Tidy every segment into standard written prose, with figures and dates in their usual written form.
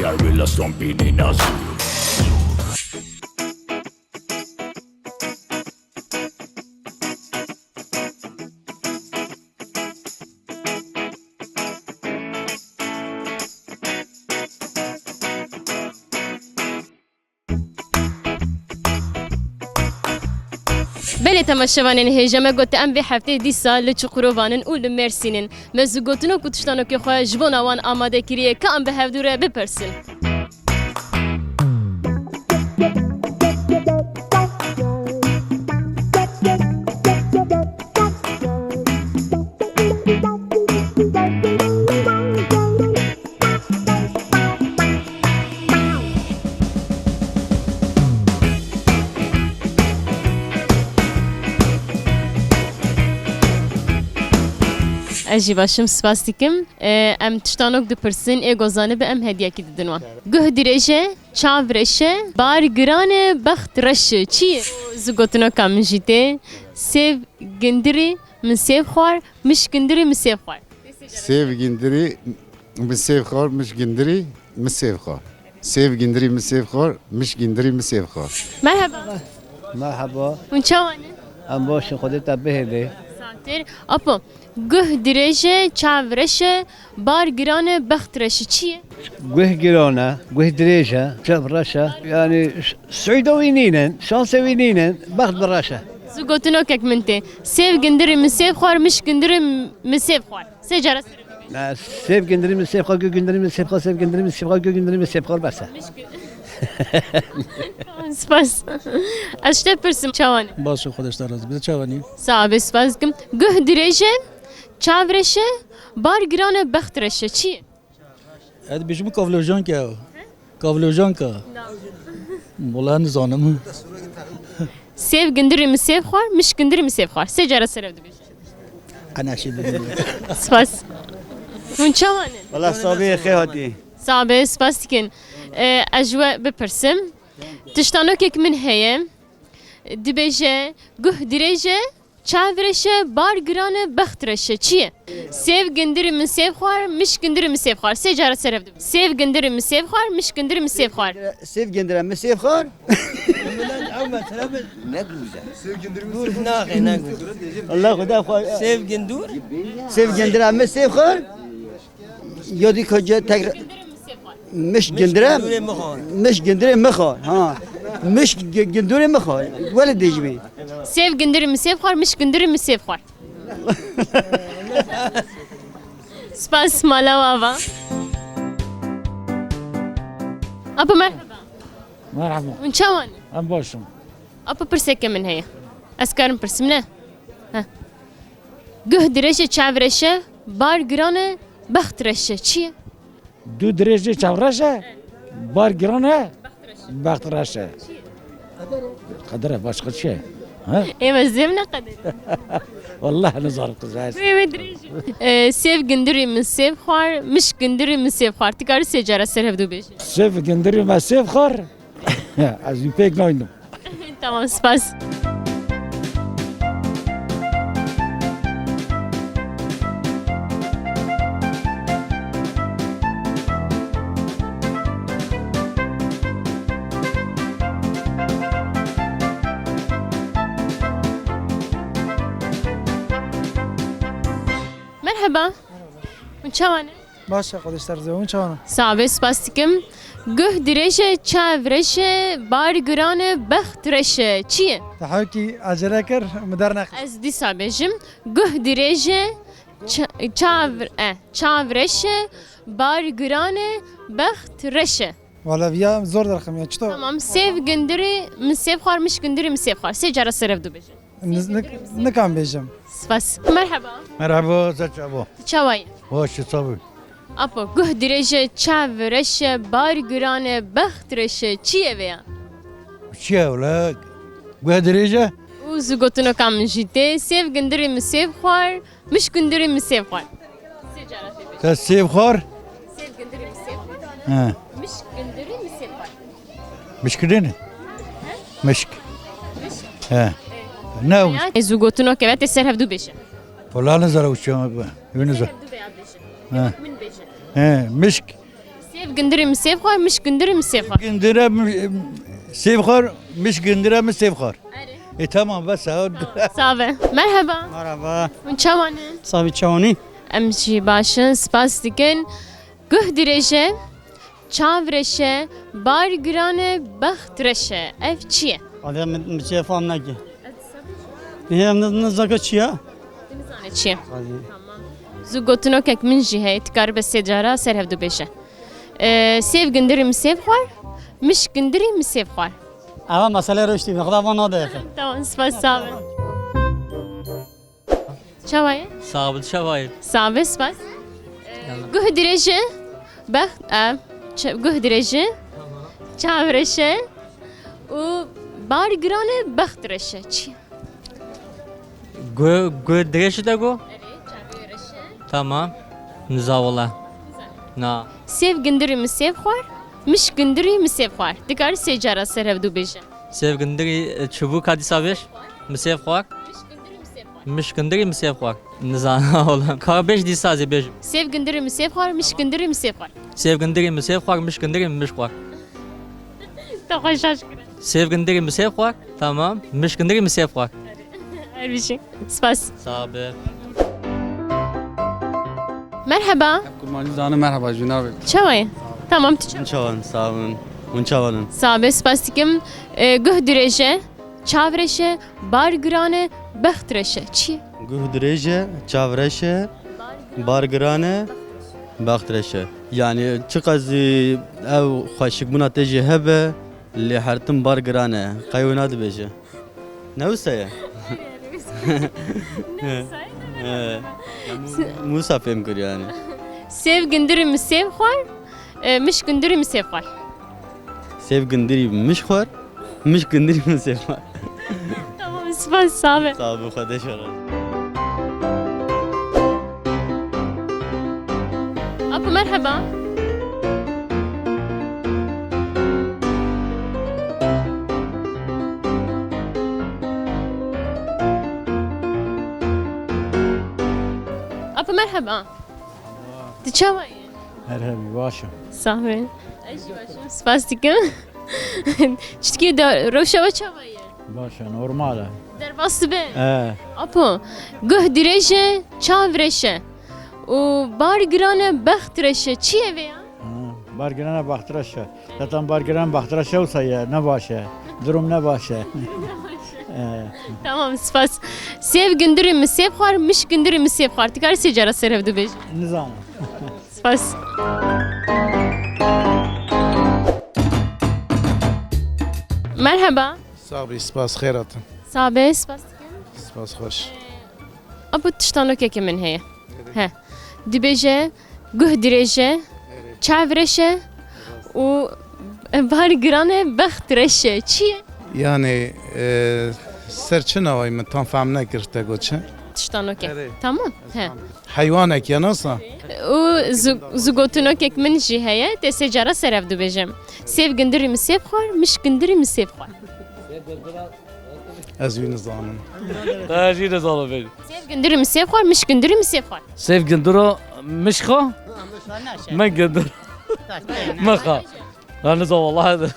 Chiar la stompini nasu. بله تماشاوانین هجمه گوته ام به هفته دیسا لچقروانن و لمرسینن مزو گوتنو کتشتانو که خواه جبون آوان آماده کریه که ام به هفدوره بپرسن اجی باشم سپاس دیکم ام تشتانوک دو پرسن ایگوزانه به ام هدیه کی ددنوا گه دیرجه چاورشه بار گرانه بخت رشه چیه زگوتنو کام جیته سیو گندری من سیو خوار مش گندری من سیو خوار سيف جندري مسيف خور مش جندري مسيف خور سيف جندري مسيف خور مش جندري مسيف خور مرحبا مرحبا ونچاوانه ام باش خودت بهله ساتر اپا گه دیرجه چاورشه بار گرانه بخت رشه چیه گوه گرانه گوه دریجه شب رشه يعني سعودوينين شانسوينين بخت براشه زگوتنو کک منته سیو گندری من سیو خوار مش گندری من سیو خوار سجاره لا سيف جندري من سيف خور جندري من سيف خور سيف جندري من سيف خور جندري من سيف خور بس سپاس اشته پرسم چاوانه باشه خودش در از بیده چوانی صعب سپاس کم گه دیرجه چاورشه بار گرانه بخت رشه چیه اد بیشم کاولوژان که کاولوژان که والله نزانم سیو گندری من سیو خوار مش گندری من سیو خوار سجاره سره دو بیش انا شی بدیم سپاس هون چاوانه والله صابي خيهاتي صعب سپاس کن اجواء بپرسم تشتانو که من هیه دبیجه گه دیرجه چاورشه بار گرانه بخت رشه چیه سیو گندری من سیو خوار مش گندری من سیو خوار سجاره سره دو سیو گندری من سیو خوار مش گندری من سیو خوار سيف جندري من سيف خور الله خدا سيف جندور سيف جندري من سيف خور يودي كوجا تقر مش جندري مش جندري مخور ها مش جندري مخور ولا ديجمي سیو گندری من سیو خوار مش گندری من سیو خوار سپاس مالا واوا ابا مرحبا مرحبا ونچاوانه ام باشم ابا پرسکه من هیه اسکارم پرسم نه ها گه درجه چاورشه بار گرانه بخت رشه چیه دو درجه چاورشه بار گرانه بخت رشه قدره başka şey ha ايوه زمنا قدر والله نزار قزاز ايوه درجه سیو گندری من سیو خوار مش گندری من سیو خوار تکاری سجاره سر هفدو بیش سيف جندري ما سيف خور از pek noydum tamam spas مرحبا ونچاوانه باشه خودش در زون چوانم صعب سپاستیکم گه دیرجه چاورشه بار گرانه بخت رشه چیه تحاکی عجله کر مدر نخ از دی صعبجم گه دیرجه چاورشه بار گرانه بخت رشه والا بیا زور درخم یا چطور tamam سیو گندری من سیو خوار مش گندری من سیو خوار سجاره سر دو بیش نکم بیجم سپاس مرحبا Merhaba, Zaçabo. چاوای Hoş tabii. اپا گه دیرجه چاورشه بار گرانه بخت رشه چیه ویا Şey ola, güdürece. او زگوتنو کام جیته سیو گندری من سیو خوار مش گندری من سیو خوار سجاره بیش Sen sevkhar. سیو گندری من سیو Ha, مش گندری من سیو خوار mişkidin. Mişk. Ha. Ne o? زگوتنو که وقت سر هفدو بیشه Falan zara uçuyor. Yunus. هفدو بیاد بیشه Ha. من بیشه Ha, mişk. سیو Sev gündürü mü sev xwar, miş gündürü mü sev xwar? Gündüre sevkhar, miş gündüre mi sevkhar? Tamam bas. Save. Merhaba. Merhaba. Çavanı. Sabi çavani. Em jî başin spas dikin. Guh dirêje, çav reşe, bar girane, bext reşe. Ev çi ye? Adem miçe fam naki. Hem ne zaka çiya? Dimizane çi ye? Zû gotinokek min jî heye tikare be sê cara ser hevdû bêje. Sev gündürü mü sev xwar? Miş gündürü mü sev xwar? Ama mesele röştü. Ne kadar bana da Tamam spas save. Çavayı? Sağ ol şavayı. Save spas. Guh dirêje, bext guh dirêje, çav reşe û bar girane bext reşe. Çi ye? Gö dreşi de go. Tamam. Nizavola. Na. Sev gündürü mü sev xwar? Miş gündürü mü sev xwar? Dikar sê cara ser hevdû bêje. Sevgindiri çubuk hadi sabiş. Misef xwak. Mişkindiri misef xwak. Nizana olan. Karbeş di sazi bej. Sev gündürü mü sev xwar? Miş gündürü mü sev xwar? Sevgindiri misef xwak. Mişkindiri miş xwak. Tamam şaşkın. Sevgindiri misef xwak. Tamam. Mişkindiri misef xwak. Her bir şey. Spas. Sabe. Merhaba. Kurmancı Zanı merhaba Cünab. Çavayı. Tamam tüçüm. Unçavan sağ olun. Unçavanın. Sabe spas dikim. Guh dirêje, çav reşe, bar girane, bext reşe. Çi ye? Guh direje, çavreşe, bargrane, baktreşe. Yani çıkaz ev xaşık buna teji hebe, li hertim bargrane. Kayvına da beje. Ne usaya? Musa fem kır yani. Sev gündürü mü sev xwar? Miş gündürü mü sev xwar? Sev gündiri mişxor, miş gündiri mi sefa? Tamam spas sabe. Sağ ol kardeş olarak. Apo merhaba. Apo merhaba. Çavayı. Merhaba başım. Sabe. Spas dikim. Çitki de roşava çavayı. Başa normal. Derbası be. He. Guh dirêje, çav reşe û bar girane bext reşe. Çi ye vê ya? Bargirana baktıraşa. Zaten bargiran baktıraşa olsa ya ne başa. Durum ne başa. Tamam spas. Sev gündürü mü sev xwar, miş gündürü mü sev xwar? Tikar sê cara ser hevdû bêje. Nizam. Spas. Merhaba. Sabi spas xeyratın. Sabe spas dikim. Spas hoş. Apo tiştanokeke min heye. He. Dibêje, guh dirêje, çav reşe û bar girane bext reşe. Çi ye? Yani serçinavay min tam fehm nekir te goçe. Tiştanoke. Evet. Tamam. He. Hayvanek ya nasıl? û zugotinokek min jî heye te sê cara ser hevdû bêjem. Sev gündürü mü sev xwar, miş gündürü mü sev xwar? Ez wî nizanim. Taji de zalo bej. Sev gündürü mü sev xwar, miş gündürü mü sev xwar? Sevgindiro mişko. Men gindir. Maka. Lan vallahi.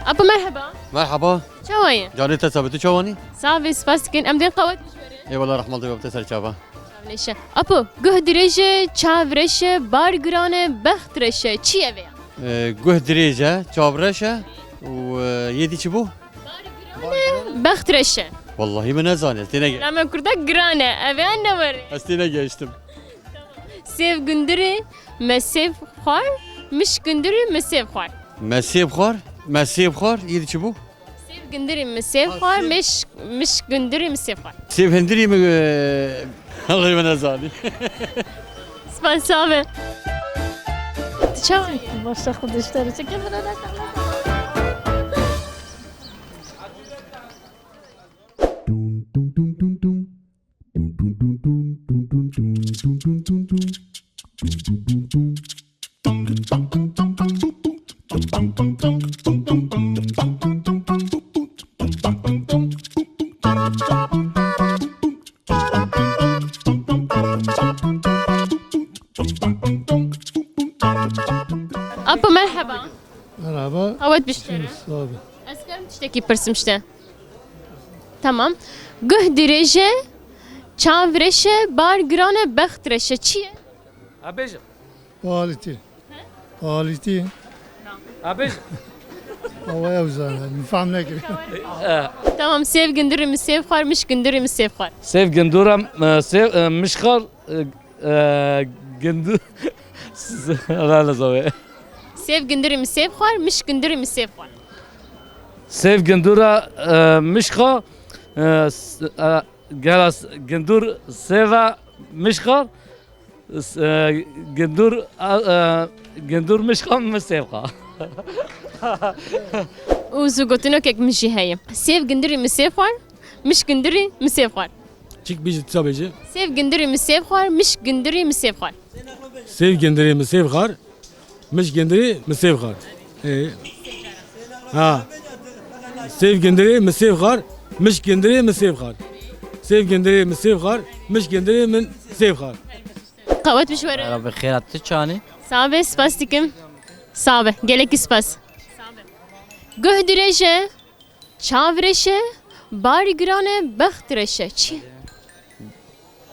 Apo merhaba. مرحبا Çavayı. جاني تثبتي شواني Sabe spas dikin. Em dên qavat اي والله رحمة الله وبتسر شابا leşe. Apo guh dirêje, çav reşe, bar girane, bext reşe. Çi ye vê ya? قه دريجة شابرشة ويدي شبو Bext reşe. والله ما نزاني استينا Lame kurda girane. Ev an ne var? استينا geçtim Sev gündürü me sev xwar, miş gündürü me sev xwar. مسي بخار مسي بخار يدي شبو Sev gündürü me sev xwar, miş gündürü me sev xwar. سيف هندري الله ما نزاني Spas sabe. Çavayı. Başta kuduşları çekelim. tiştekî pirsim işte. Tamam. Guh dirêje, çav reşe, bar girane bext reşe. Çi ye? Abêjim. Paliti. Paliti. Abêjim. Havaya uzanır. Faham ne gibi? Tamam, sev gündürü mü sev xwar, miş gündürü mü sev xwar. Sev ginduram, sev mişkar, gindur. Gala zawe. Sev gündürü mü sev xwar, miş gündürü mü sev xwar. Sev gindura, mişka, gala gindur seva mişkar, gindur mişkan mı sevka. û zû gotinokek min jî heye. Sev gündürü mü sev xwar, miş gündürü mü sev xwar. Çik biji tsa biji. Sev gündürü mü sev xwar, miş gündürü mü sev xwar. Sev gendiri mi sev xar. Miş gendiri mi sev xar. Ha. Sev gendiri mi sev xar. Miş gendiri mi sev xar. Sev gendiri mi sev xar. Miş gendiri min sev xar. Qawet bişwere. Rabbi khairat çani. Sabe, spas dikim. Sabe, gelek spas. Guh dirêje, çav reşe, bar girane bext reşe. Çi?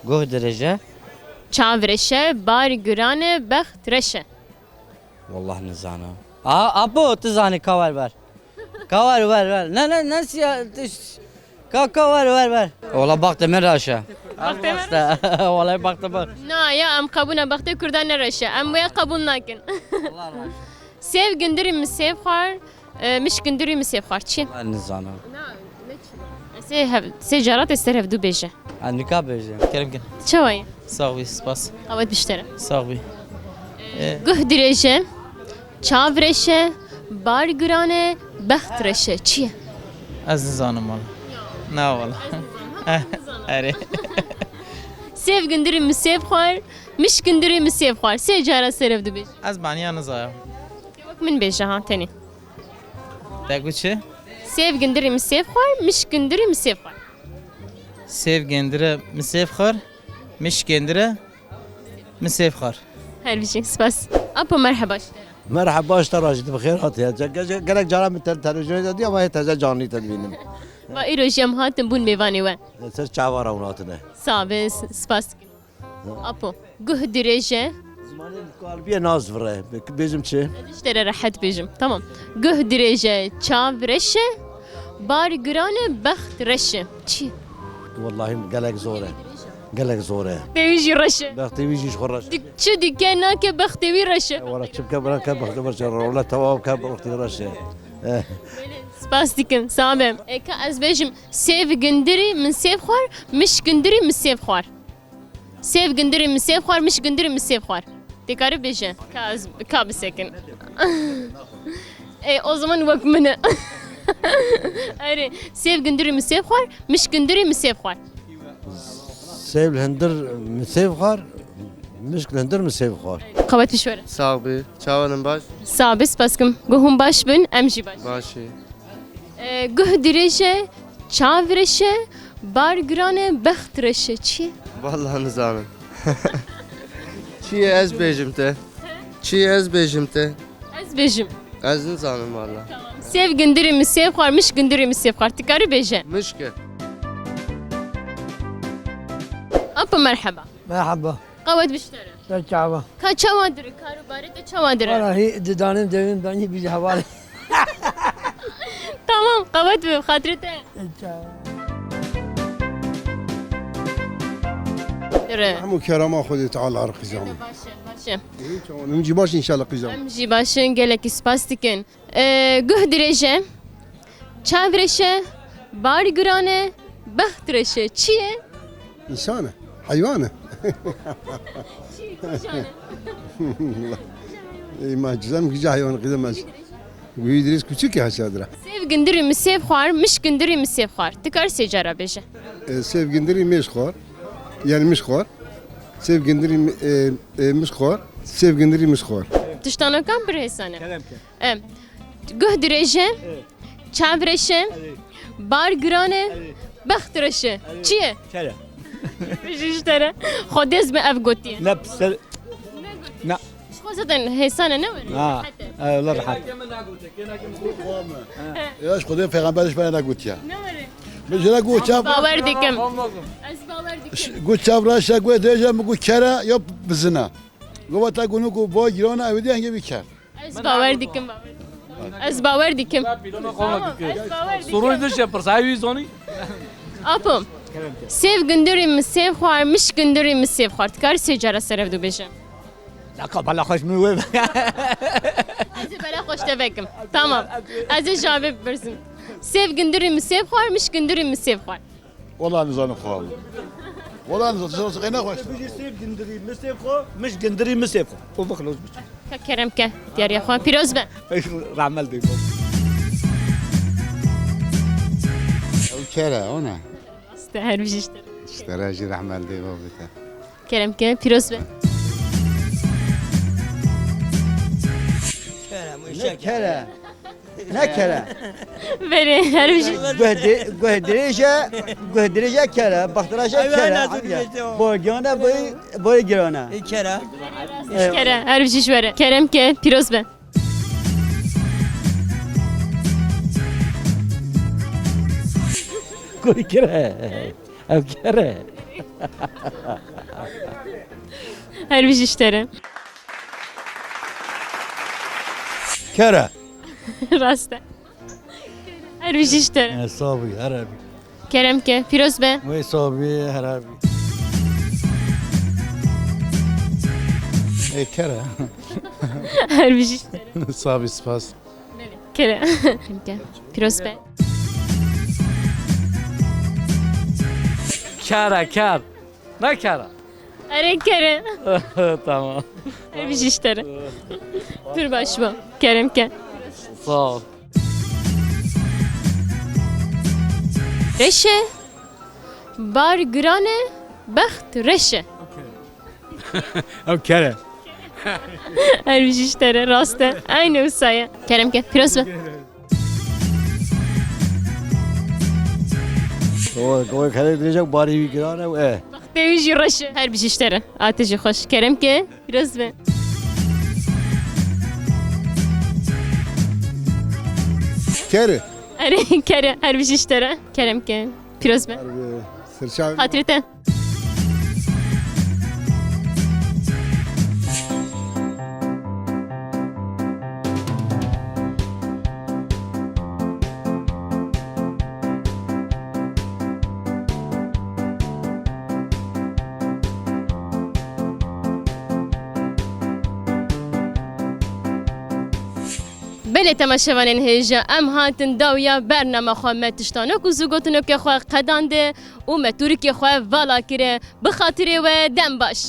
Guh derece. Çav reşe, bar girane bext reşe. Vallahi nizana. Abo tizani kavar ver. Kavar ver. Ne nasıl ya? Kavar ver. Ola baktım ben aşağı. Vallahi baktım bak. Na ya em qabûna bextê Kurdan ne reşe. Em wê qabûl nakin. Sev gündürü mü sev xwar, miş gündürü mü sev xwar. Çi? Nizana. Sê carat ê ser hevdû bêje. Nikah beji. Kerim kin. Çawa ye? Sağ spas. Qawet biştere. Sağ Guh dirêje, çav reşe, bar girane bext reşe. Çi ye? Az nizanim valla. Ne valla. Ere. Sev gündürü mü sev xwar, miş gündürü mü sev xwar. Sê carat ser hevdû bêje. Az baniya nizaya. Wek min bêje ha tenê. Degu çi? Sev gündürü mü sev xwar, miş gündürü mü sev xwar. Sev gendire mi sev xar. Miş gendire mi sev xar. Her bir şey, spas. Apo merhaba. مرحبا اشتر راجد بخير هاتي قالك جرى من التلفزيون دي ما هي تزا جاني تدوينم Va îroj em hatin bûn mêvanê we. سر چاوارا وناتنا Sabes, spas. Apo, guh dirêje, زماني قلبي ناز فره بيزم چه iştere rahat bêjim. Tamam. Guh dirêje, çav reşe, bar girane bext reşe. Çi? والله قالك زوره قالك زوره Pêwî jî reşe. بختي ويجي خرج Çi dike nake bextê wî reşe. ولا تشب كبر كبر برشا ولا تواب كبر وقت رشه Spas dikim, sabem. Eka ez bêjim, sev gündürî min sev xwar, miş gündürî min sev xwar. Sev gündürî min sev xwar, miş gündürî min sev xwar. Dikarî bêje. Ka bisekin. O zaman wek min e. Erê, sev gündürî min sev xwar, miş gündürî min sev xwar. سيف الهندر مسيف خار مشكل هندر مسيف خار Qawet bişwere. Sağ bi. Çavanın baş. Sabes paskim. Guhum baş bin, em jî baş. Başı. Guh dirêje, çav reşe, bar girane bext reşe. Çi? Vallahi nizanım. Çi ez bejim te. Çi ez bejim te. Ez bêjim. Ez nizanım valla. Sev gündürî min sev xwar, miş gündürî min sev xwar. Dikarî bêje. Mişke. Apo merhaba. مرحبا. Qawet biştere. چاوا. Ka çawa dire, karobarê te çawa dire. والله هي دانم دویم دانی بیجه حواله. Tamam, qawet bi xatirê te. Dire. همو کرما خودت تعال عرق قزام Başım. نمجي باش ان شاء الله قزام Em jî başin gelekî spas dikin. Guh dirêje, çav reşe, bar girane, bext reşe. Çi ye? انسانه حيوانه اي ما جزام كي حيوان قزام ويدرس küçük ya çadıra. Sev gündürî min sev xwar, miş gündürî min sev xwar. Dikar sê cara bêje. Sevgindiri meşkor. Yani mişkor. Sevgindiri mişkor. Sevgindiri mişkor. Tiştanokan bir hesane. Em. Guh dirêje, çav reşe, bar girane, bext reşe. Çi ye? Çere. Bêje iştere. Xwedez me ev gotiye. Ne psel. Xwe zaten hesane ne were? Ha. Hete. الله راحت یاش خدای پیغمبرش برای نگوت یا مثلا گوت چاپ باور dikim. Ez bawer dikim. گوت چاپ راش گوت دیجا مگو کرا یا بزنا گوت تا گونو گو با گیران اویدی هنگی بیکر Ez bawer dikim. Ez bawer dikim. Soruyu da şey yapar. Sahibi zoni. Apım. Sev gündürüm sev xwar miş gündürüm sev xwar. Tikar secara serev du bêjim. لقب بلا خوش موه Ez ê bela xweş tevekim. Tamam. Ez ê javê bipirsim. Sev gündürüm sev xwar miş gündürüm sev xwar. والله نزانم خواه والله نزانم سقينا خوش بيجي سيف قندري مسيف خو مش قندري مسيف خو وبخلص بس Ka kerem ke. Diyariya xwe pîroz be. رعمل دي او كرا هنا Ste her bir işte. اشترى جي رحمة دي بابتا Kerem ke pîroz be. Ne kere. Ne kere. Veri her bir şey. Göhdirice kere. Baktıraca kere. Borgana boy girana. Kera. Kere her bir şey vere. Kerem ke pîroz be. كل كره او كره Her bir şey işleri. كره Rasta. Her bir şey işleri. صابي عربي Kerem ke pîroz be. وي صابي عربي اي كرا Her bir şey işleri. صافي سباس Kere. Kerem ke pîroz be. Kara kar. Ne kara? Ere kere. Tamam. Her bir şey işleri. Bir baş bu. Kerem ke. Sağ ol. Reşe. Bar grane. Bext reşe. Ev kere. Her bir şey işleri. Rasta. Aynı usaya. Kerem ke pîroz be. هو كره درجه باري ويجرانا وايه Deviji reşe. Her bir şey işleri. Ateşi hoş. Kerem ke pîroz be. كرا Ere kere. Her bir şey işleri. Kerem ke pîroz be. سرشاوي Hatirete. بله تماشاوانین هیجا ام هاتن داویا برنامه خواه متشتانو که زوگوتنو که خواه قدانده و متوری که خواه والا کره بخاطره و دم باش